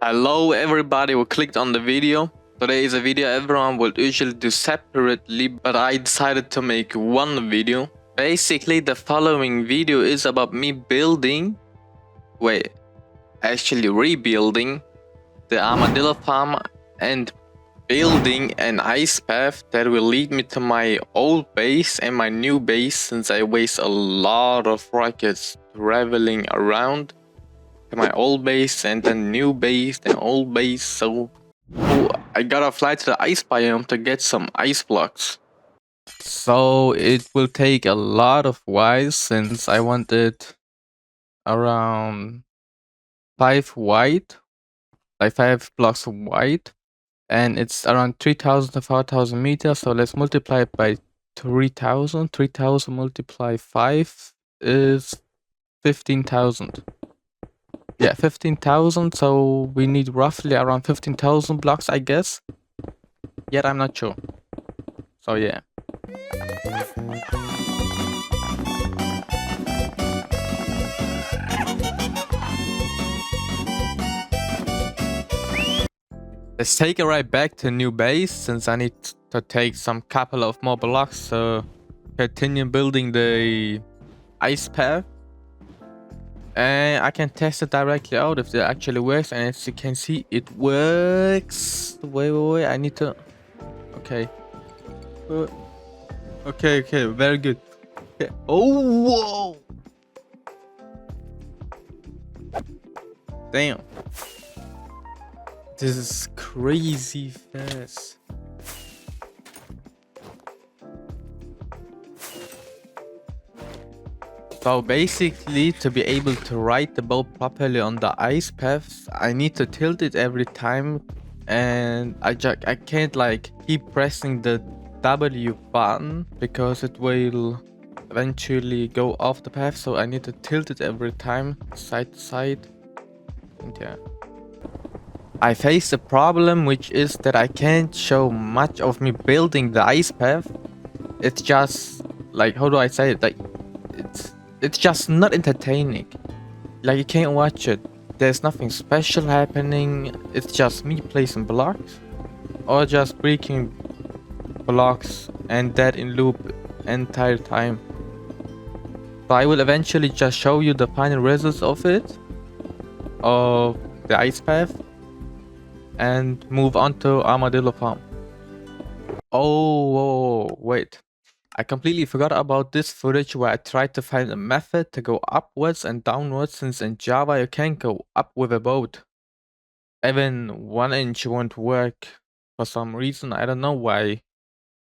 Hello everybody who clicked on the video. Today is a video everyone would usually do separately, but I decided to make one video. Basically the following video is about me rebuilding the armadillo farm and building an ice path that will lead me to my old base and my new base, since I waste a lot of rockets traveling around my old base and then new base and old base. So I gotta fly to the ice biome to get some ice blocks. So it will take a lot of while, since I wanted around 5 white, like 5 blocks of white, and it's around 3000 to 4000 meters. So let's multiply it by 3000. 3000 multiply 5 is 15,000. Yeah, 15,000, so we need roughly around 15,000 blocks, I guess. Yet I'm not sure. So yeah. Let's take a ride back to new base, since I need to take some couple of more blocks to continue building the ice path. And I can test it directly out if it actually works, and as you can see, it works. Wait, I need to... Okay. Okay, very good. Okay. Oh, whoa! Damn. This is crazy fast. So basically, to be able to ride the boat properly on the ice paths, I need to tilt it every time, and I can't like keep pressing the W button because it will eventually go off the path. So I need to tilt it every time, side to side. And yeah, I face a problem, which is that I can't show much of me building the ice path. It's just like, how do I say it? Like, it's just not entertaining. Like, you can't watch it. There's nothing special happening. It's just me placing blocks or just breaking blocks, and that in loop entire time. So I will eventually just show you the final results of it, of the ice path, and move on to Armadillo Farm. Oh, wait. I completely forgot about this footage where I tried to find a method to go upwards and downwards, since in Java you can't go up with a boat. Even 1 inch won't work for some reason. I don't know why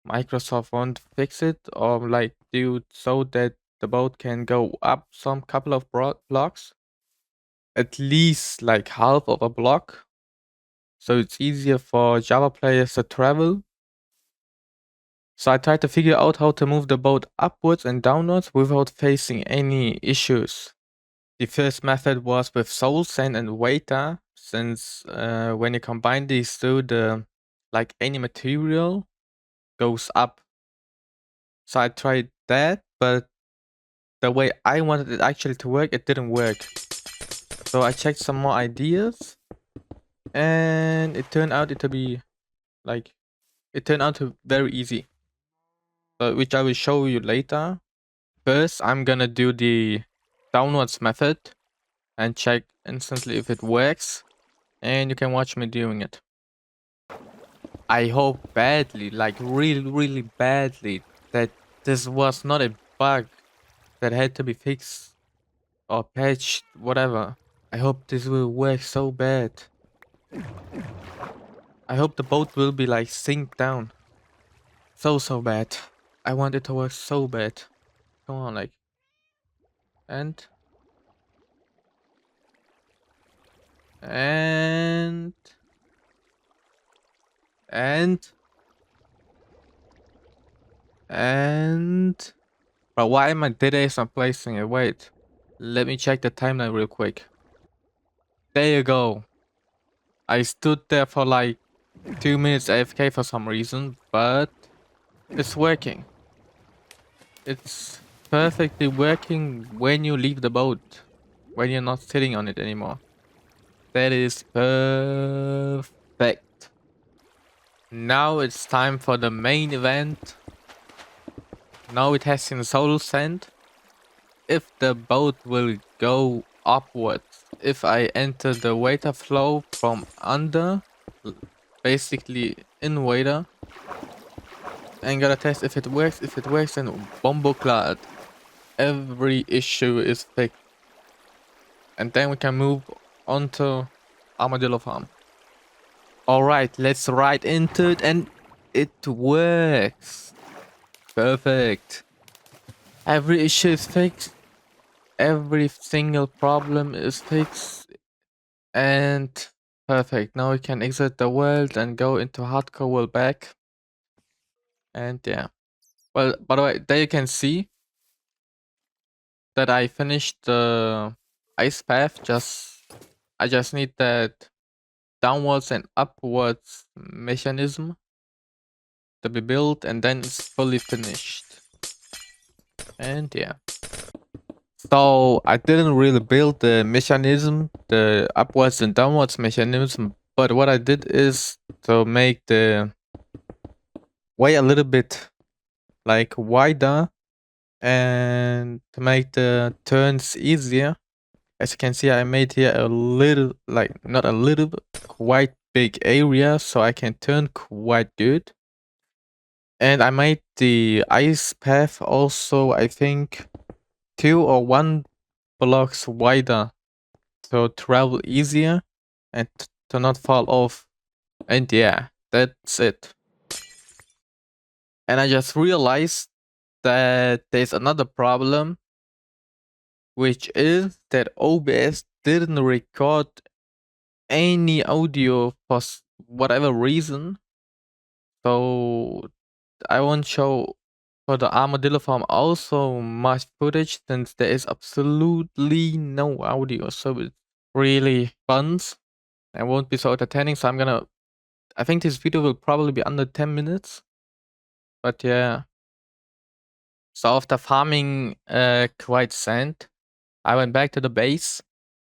Microsoft won't fix it, or like do so that the boat can go up some couple of blocks. At least like half of a block. So it's easier for Java players to travel. So I tried to figure out how to move the boat upwards and downwards without facing any issues. The first method was with Soul Sand and Waiter, since when you combine these two, like any material goes up. So I tried that, but the way I wanted it actually to work, it didn't work. So I checked some more ideas, and it turned out to be like, it turned out to very easy. So, which I will show you later. First, I'm gonna do the downwards method and check instantly if it works, and you can watch me doing it. I hope badly, like really badly, that this was not a bug that had to be fixed or patched, whatever. I hope this will work so bad. I hope the boat will be like sink down. So bad. I want it to work so bad. Come on, like. And and but why am I dead ass not placing it? Wait, let me check the timeline real quick. There you go. I stood there for like 2 minutes AFK for some reason, but it's working. It's perfectly working when you leave the boat, when you're not sitting on it anymore. That is perfect. Now it's time for the main event. Now it has in Soul Sand. If the boat will go upwards, if I enter the water flow from under, basically in water, and gotta test if it works. If it works, then bomboclad. Every issue is fixed. And then we can move on to Armadillo Farm. Alright, let's ride into it, and it works. Perfect. Every issue is fixed. Every single problem is fixed. And perfect. Now we can exit the world and go into hardcore world back. And yeah. Well, by the way, there you can see that I finished the ice path. I just need that downwards and upwards mechanism to be built, and then it's fully finished. And yeah. So I didn't really build the mechanism, the upwards and downwards mechanism, but what I did is to make the way a little bit like wider and to make the turns easier. As you can see, I made here a little, like not a little, but quite big area so I can turn quite good. And I made the ice path also, I think, 2 or 1 blocks wider to travel easier and to not fall off. And yeah, that's it. And I just realized that there's another problem, which is that OBS didn't record any audio for whatever reason. So I won't show for the Armadillo Farm also much footage since there is absolutely no audio. So it's really fun and won't be so entertaining. So I think this video will probably be under 10 minutes. But yeah. So after farming quite sand, I went back to the base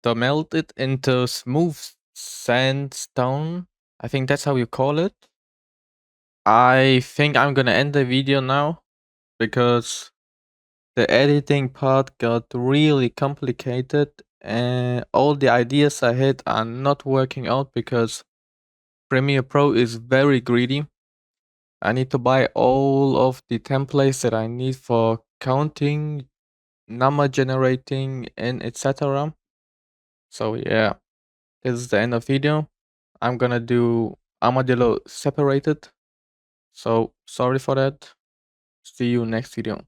to melt it into smooth sandstone. I think that's how you call it. I think I'm gonna end the video now because the editing part got really complicated and all the ideas I had are not working out because Premiere Pro is very greedy. I need to buy all of the templates that I need for counting, number generating, and etc. So yeah, this is the end of video. I'm gonna do Armadillo separated. So sorry for that. See you next video.